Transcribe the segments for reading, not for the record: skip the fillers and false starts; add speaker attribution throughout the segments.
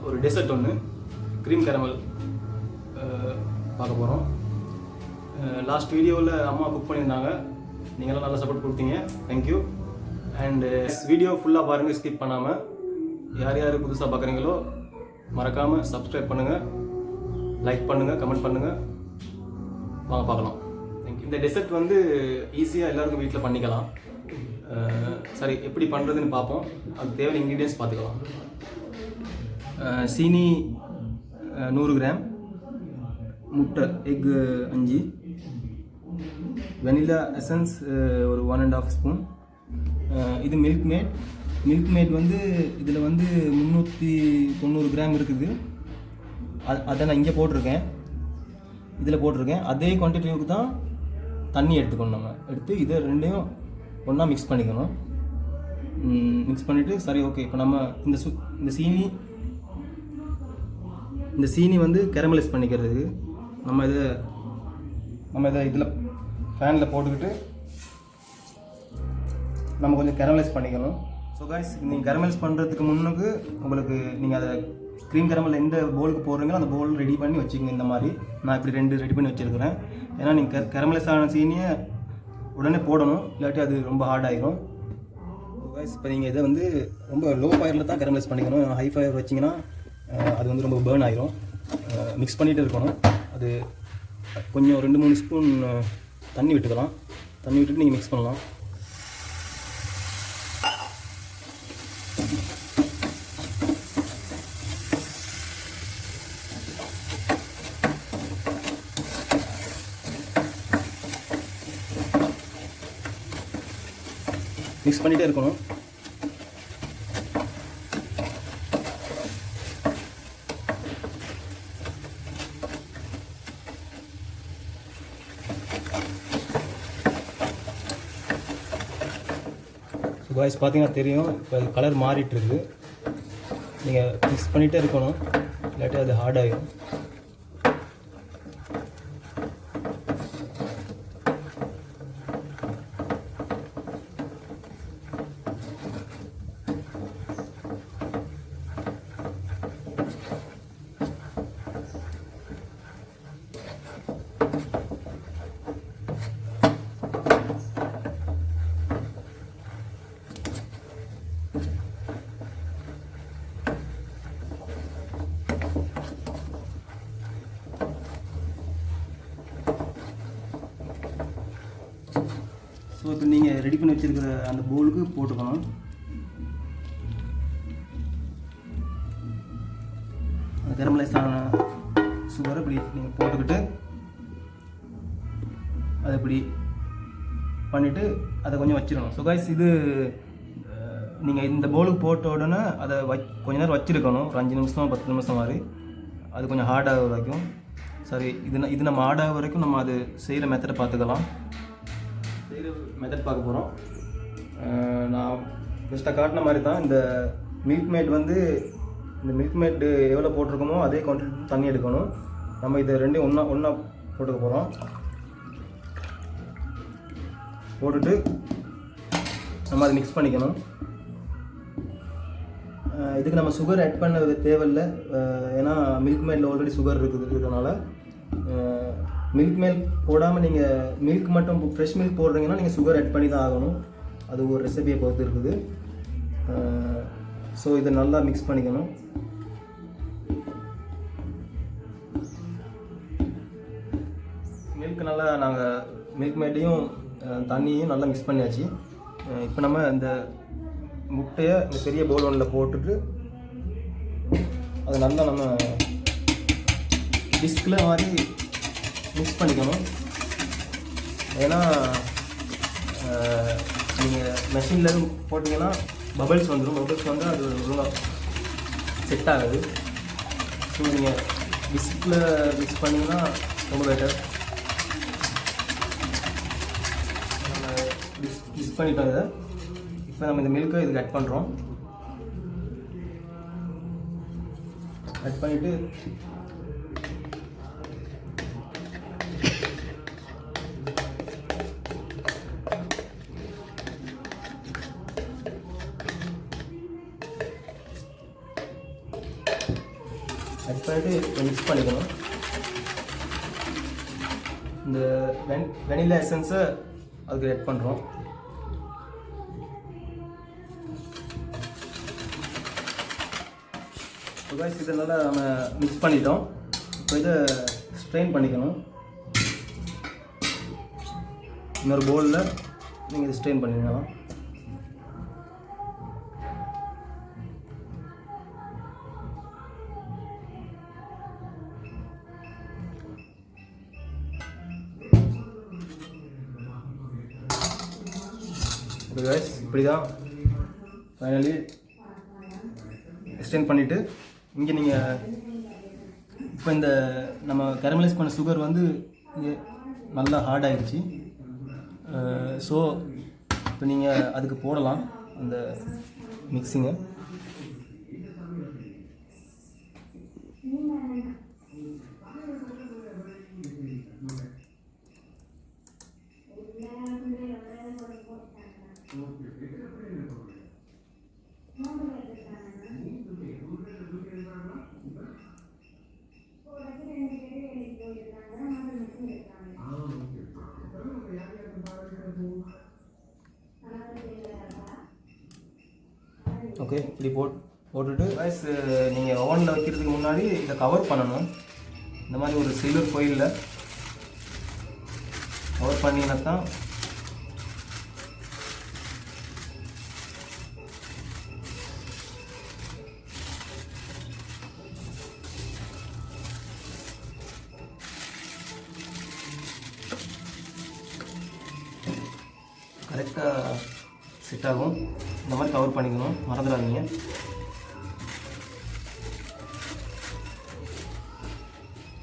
Speaker 1: ஒரு டெசர்ட் ஒன்று cream caramel பார்க்க போகிறோம். லாஸ்ட் வீடியோவில் அம்மா குக் பண்ணியிருந்தாங்க, நீங்களாம் நல்லா சப்போர்ட் கொடுத்தீங்க, தேங்க்யூ. அண்டு வீடியோ ஃபுல்லாக பாருங்கள், ஸ்கிப் பண்ணாமல். யார் யார் புதுசாக பார்க்குறீங்களோ மறக்காமல் சப்ஸ்கிரைப் பண்ணுங்கள், லைக் பண்ணுங்கள், கமெண்ட் பண்ணுங்கள். வாங்க பார்க்கலாம். தேங்க்யூ. இந்த டெசர்ட் வந்து ஈஸியாக எல்லாருக்கும் வீட்டில் பண்ணிக்கலாம். சரி, எப்படி பண்ணுறதுன்னு பார்ப்போம். அதுக்கு தேவையான இன்க்ரீடியன்ஸ் பார்த்துக்கலாம். சீனி 100 கிராம், முட்டை எக்கு 5, வெனிலா எசன்ஸ் ஒரு 1.5 ஸ்பூன். இது மில்க் மேட் வந்து இதில் வந்து 390 கிராம் இருக்குது. அதை நான் இங்கே போட்டிருக்கேன், இதில் போட்டிருக்கேன். அதே குவான்டிட்டிக்கு தான் தண்ணி எடுத்துக்கணும். நம்ம எடுத்து இதை ரெண்டையும் ஒன்றா மிக்ஸ் பண்ணிக்கணும். மிக்ஸ் பண்ணிவிட்டு சரி, ஓகே. இப்போ நம்ம இந்த சீனி வந்து கேரமலைஸ் பண்ணிக்கிறதுக்கு நம்ம இதை இதில் ஃபேனில் போட்டுக்கிட்டு நம்ம கொஞ்சம் கேரமலைஸ் பண்ணிக்கணும். ஸோ காய்ஸ், நீங்கள் கேரமலைஸ் பண்ணுறதுக்கு முன்னுக்கு உங்களுக்கு நீங்கள் அதை க்ரீம் கேரமல் எந்த போலுக்கு போடுறீங்களோ அந்த போல் ரெடி பண்ணி வச்சுக்கோங்க. இந்த மாதிரி நான் இப்படி 2 ரெடி பண்ணி வச்சுருக்கிறேன். ஏன்னா நீங்கள் கேரமலைஸ் ஆன சீனியை உடனே போடணும், இல்லாட்டி அது ரொம்ப ஹார்ட் ஆகிடும். காய்ஸ், இப்போ நீங்கள் இதை வந்து ரொம்ப லோ ஃபயரில் தான் கேரமலைஸ் பண்ணிக்கணும். ஹை ஃபயர் வச்சிங்கன்னா அது வந்து ரொம்ப பேர்ன் ஆகிரும். மிக்ஸ் பண்ணிகிட்டு இருக்கணும். அது கொஞ்சம் 2-3 ஸ்பூன் தண்ணி விட்டுக்கலாம். தண்ணி விட்டுட்டு நீங்கள் மிக்ஸ் பண்ணலாம். மிக்ஸ் பண்ணிகிட்டே இருக்கணும். ஸோ காய்ஸ், பார்த்தீங்கன்னா தெரியும், இப்போ அது கலர் மாறிட்டுருக்கு. நீங்கள் மிக்ஸ் பண்ணிகிட்டே இருக்கணும், இல்லாட்டி அது ஹார்ட் ஆகிடும். ஸோ இப்போ நீங்கள் ரெடி பண்ணி வச்சுருக்கிற அந்த பவுலுக்கு போட்டுக்கணும். அந்த கேரமலைஸ் ஆன சுகரை இப்படி நீங்கள் போட்டுக்கிட்டு அதை இப்படி பண்ணிவிட்டு அதை கொஞ்சம் வச்சிடணும். ஸோ காய்ஸ், இது நீங்கள் இந்த பவுலுக்கு போட்ட உடனே அதை கொஞ்ச நேரம் வச்சுருக்கணும், ஒரு 5 நிமிஷம் 10 நிமிஷம் மாதிரி. அது கொஞ்சம் ஹார்டாக வரைக்கும். சரி, இது நம்ம ஹார்டாக வரைக்கும் நம்ம அது செய்கிற மெத்தடை பார்த்துக்கலாம். மெத்தட் பார்க்க போகிறோம். நான் ஃபஸ்ட்டாக காட்டின மாதிரி தான் இந்த மில்க் மேட் வந்து எவ்வளோ போட்டிருக்கோமோ அதே குவான்டிட்டி தண்ணி எடுக்கணும். நம்ம இதை ரெண்டையும் ஒன்றா போட்டுக்க போகிறோம். போட்டுட்டு நம்ம அதை மிக்ஸ் பண்ணிக்கணும். இதுக்கு நம்ம சுகர் ஆட் பண்ண தேவையில்லை, ஏன்னா மில்க் மேட்டில் ஆல்ரெடி சுகர் இருக்கிறதுனால. மில்க் மேல் போடாமல் நீங்கள் மில்க் மட்டும் ஃப்ரெஷ் மில்க் போடுறீங்கன்னா நீங்கள் சுகர் ஆட் பண்ணி தான் ஆகணும். அது ஒரு ரெசிபியை பொறுத்து இருக்குது. ஸோ இதை நல்லா மிக்ஸ் பண்ணிக்கணும். மில்க் மேட்டையும் தண்ணியும் நல்லா மிக்ஸ் பண்ணியாச்சு. இப்போ நம்ம இந்த முட்டையை இந்த பெரிய பவுல் ஒன்றில் போட்டுட்டு அதை நல்லா நம்ம டிஸ்கில் மாதிரி மிக்ஸ் பண்ணிக்கணும். ஏன்னா நீங்கள் மெஷினில் போட்டிங்கன்னா பபிள்ஸ் வந்துடும். பபிள்ஸ் வந்து அது ஒழுங்காக செட் ஆகுது. ஸோ நீங்கள் டிஸ்கில் மிக்ஸ் பண்ணிங்கன்னா ரொம்ப பெட்டர். நம்ம மிக்ஸ் பண்ணிட்டோம். இதை இப்போ நம்ம இந்த மில்க்கை இதுக்கு ஆட் பண்ணுறோம். ஆட் பண்ணிவிட்டு ஆட் பண்ணிவிட்டு மிக்ஸ் பண்ணிக்கணும். இந்த வெனிலா எசன்ஸை அதுக்கு ஆட் பண்ணுறோம். இதை நல்லா நம்ம மிக்ஸ் பண்ணிட்டோம். இப்போ இதை ஸ்ட்ரெயின் பண்ணிக்கணும். இன்னொரு பவுலில் நீங்கள் இதை ஸ்ட்ரெயின் பண்ணிடலாம். ஓகே கைஸ், இப்படி தான் ஃபைனலி எக்ஸ்டெண்ட் பண்ணிவிட்டு இங்கே நீங்கள் இப்போ இந்த நம்ம கேரமலைஸ் பண்ண சுகர் வந்து இங்கே நல்லா ஹார்ட் ஆகிடுச்சு. ஸோ இப்போ நீங்கள் அதுக்கு போடலாம் அந்த மிக்ஸிங்கை. ஓகே, இப்படி போட்டுட்டு கைஸ், நீங்கள் ஓவனில் வைக்கிறதுக்கு முன்னாடி இதை கவர் பண்ணணும். இந்த மாதிரி ஒரு சில்வர் ஃபோயிலில் கவர் பண்ணிங்கன்னா தான் கரெக்டாக செட் ஆகும். இந்த மாதிரி கவர் பண்ணிக்கணும், மறந்துடாதீங்க.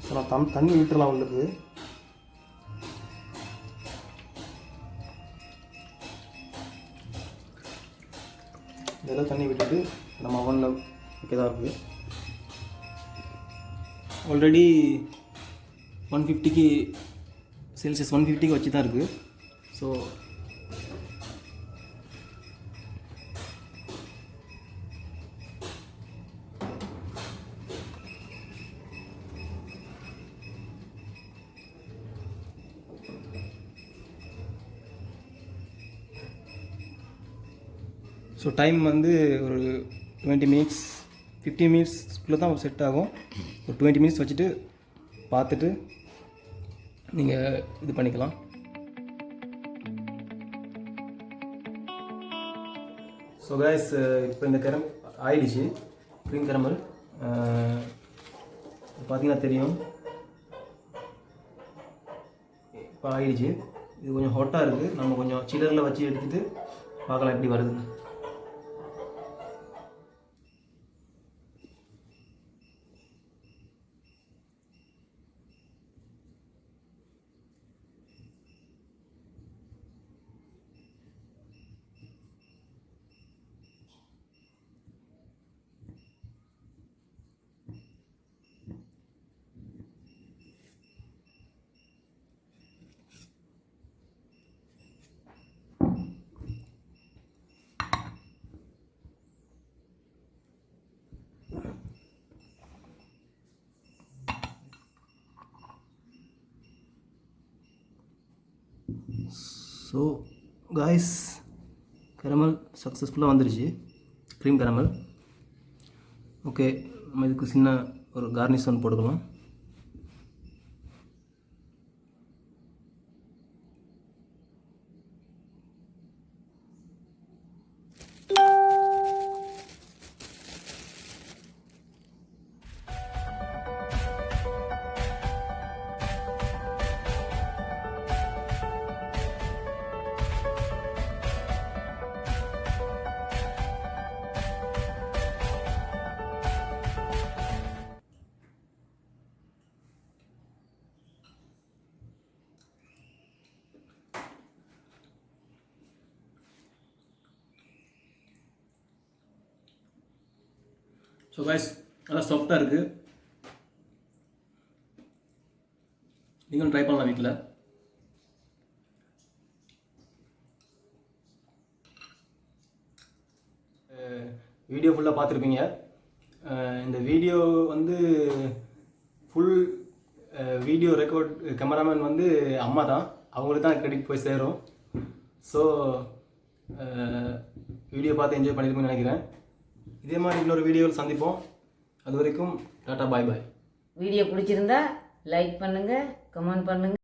Speaker 1: ஸோ நான் தண்ணி விட்டுறலாம் உள்ளுக்கு. இதெல்லாம் தண்ணி விட்டுட்டு நம்ம அவனில் வைக்க தான் இருக்குது. ஆல்ரெடி 150க்கு செல்சியஸ் 150க்கு வச்சு தான் இருக்குது. ஸோ டைம் வந்து ஒரு 20 மினிட்ஸ் 15 மினிட்ஸ்க்குள்ளே தான் செட் ஆகும். ஒரு 20 மினிட்ஸ் வச்சுட்டு பார்த்துட்டு நீங்கள் இது பண்ணிக்கலாம். ஸோ கைஸ், இப்போ இந்த ஆயிடுச்சு க்ரீம் கேரமல். பார்த்தீங்கன்னா தெரியும், இப்போ ஆயிடுச்சு. இது கொஞ்சம் ஹாட்டாக இருக்குது. நம்ம கொஞ்சம் சில்லரில் வச்சு எடுத்துகிட்டு பார்க்கலாம் எப்படி வருது. ஸோ காய்ஸ், கேரமல் சக்ஸஸ்ஃபுல்லாக வந்துருச்சு, க்ரீம் கேரமல். ஓகே, நம்ம இதுக்கு சின்ன ஒரு கார்னிஷ் ஒன்று போட்டுக்கலாம். ஸோ கைஸ், நல்லா சாஃப்டாக இருக்குது. நீங்களும் ட்ரை பண்ணலாம் வீட்டில். வீடியோ ஃபுல்லாக பார்த்துருப்பீங்க. இந்த வீடியோ வந்து ஃபுல் வீடியோ ரெக்கார்ட் கேமராமேன் வந்து அம்மா தான், அவங்களுக்கு தான் கிரெடிட் போய் சேரும். ஸோ வீடியோ பார்த்து என்ஜாய் பண்ணியிருப்போம்னு நினைக்கிறேன். இதே மாதிரி இன்னொரு வீடியோவில் சந்திப்போம். அது வரைக்கும் டாட்டா பாய் பாய்.
Speaker 2: வீடியோ பிடிச்சிருந்தா லைக் பண்ணுங்கள், கமெண்ட் பண்ணுங்கள்.